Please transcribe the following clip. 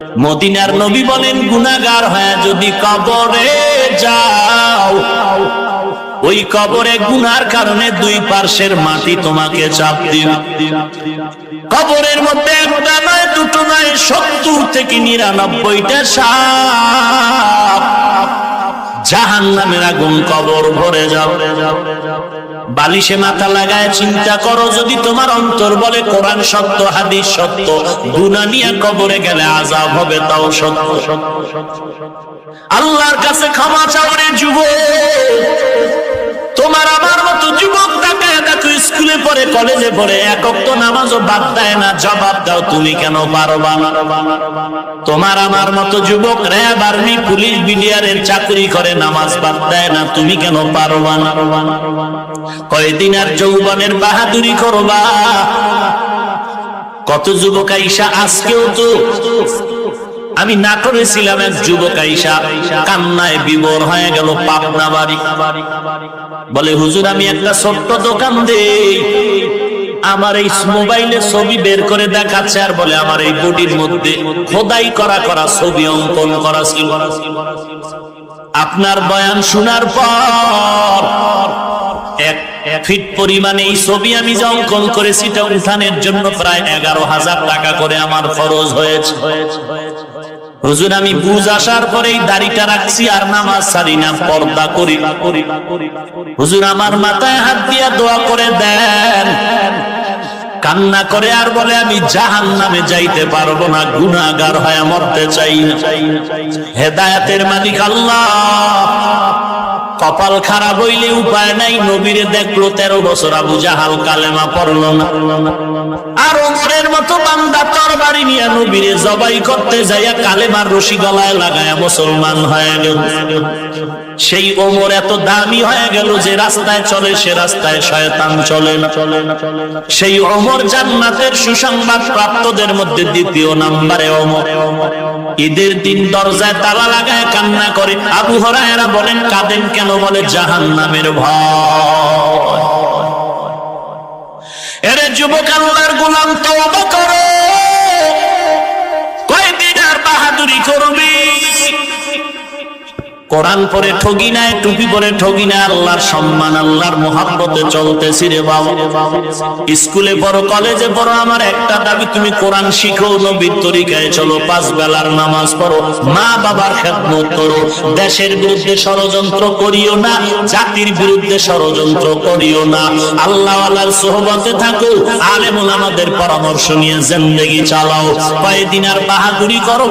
মদিনার নবী বলেন গুনাহগার হয়ে যদি কবরে যাও, ওই কবরে গুনার কারণে দুই পার্শ্বের মাটি তোমাকে চাপ দিবে। কবরের মধ্যে একটা নয় দুটো নয় 70 থেকে 99টা সাপ, জাহান্নামের আগুন কবর ভরে যাবে। বালিশে মাথা লাগায় চিন্তা করো, যদি তোমার অন্তর বলে কোরআন সত্য, হাদিস সত্য, গুনাহ নিয়ে কবরে গেলে আযাব হবে তাও সত্য। আল্লাহর কাছে ক্ষমা চাও রে যুবক। তোমার আমার মতো যুবক তাকায় দেখো, স্কুলে পড়ে, কলেজে পড়ে, এক ওয়াক্ত নামাজও বাদ দেয় না। জবাব দাও, তুমি কেন পারবা না? তোমার আমার মতো যুবক র‍্যাব, আর্মি, পুলিশ, বিডিআরের চাকরি করে, নামাজ বাদ দেয় না, তুমি কেন পারবা না? কয়দিন আর যৌবনের বাহাদুরি করবা? কত যুবক আইসা, আজকেও তো আমি না করেছিলাম, এক যুবক আইসা কান্নায় বিভোর হয়ে গেল, পাবনা বাড়ি। বলে হুজুর আমি একটা ছোট্ট দোকান দেই, আমার এই মোবাইলে ছবি বের করে দেখাচ্ছে, আর বলে আমার এই বডির মধ্যে খোদাই করা করা ছবি অঙ্কন করা ছিল। আপনার বয়ান শোনার পর 1 ফিট পরিমাণে এই ছবি আমি যে অঙ্কন করেছি, এটা উঠানের জন্য প্রায় 11,000 টাকা করে আমার খরচ হয়েছে। হুজুর আমি বুঝ আসার পরেই দাড়িটা রাখছি, আর নামাজ ছাড়ি না, পর্দা করি। হুজুর আমার মাথায় হাত দিয়া দোয়া করে দেন। কান্না করে আর বলে আমি জাহান্নামে যাইতে পারবো না, গুনাহগার হয়ে মরতে চাই না। হেদায়েতের মালিক আল্লাহ। কপাল খারাপ হইলে উপায় নাই, নবীরে দেখলো 13 বছর আবু জাহাল কালেমা পড়লো না। আর ওমরের মতো বান্দা তরবারি নিয়ে নবীরে জবাই করতে যাইয়া কালেমার রশি গলায় লাগায়া মুসলমান হয়ে গেল। সেই ওমর এত দামি হয়ে গেল যে রাস্তায় চলে, সে রাস্তায় শয়তান চলে না। সেই ওমর জান্নাতের সুসংবাদ প্রাপ্তদের মধ্যে 2য় নম্বরে ওমর। ঈদের দিন দরজায় তালা লাগায় কান্না করে। আবু হুরায়রা বলেন কাঁদেন কেন? বলে জাহান্নামের ভয়। এরে যুবক আল্লাহর গোলাম, তওবা করো। কয়দিন আর বাহাদুরি করবি? কোরআন পড়ে ঠগি না, টুপি পরে ঠগি না, আল্লাহর সম্মান, আল্লাহর মুহাব্বতে চলতেছি রে বাবা। স্কুলে পড়ো, কলেজে পড়ো, আমার একটা দাবি, তুমি কোরআন শিখো, নবীর তরিকায় চলো, 5 বেলার নামাজ পড়ো, মা বাবার খেদমত করো, দেশের বিরুদ্ধে ষড়যন্ত্র করিও না, জাতির বিরুদ্ধে ষড়যন্ত্র করিও না, আল্লাহ ওয়ালার সোহবতে থাকো, আলেম ওলামাদের পরামর্শ নিয়ে জিন্দেগি চালাও। কয়দিন আর বাহাদুরি করো?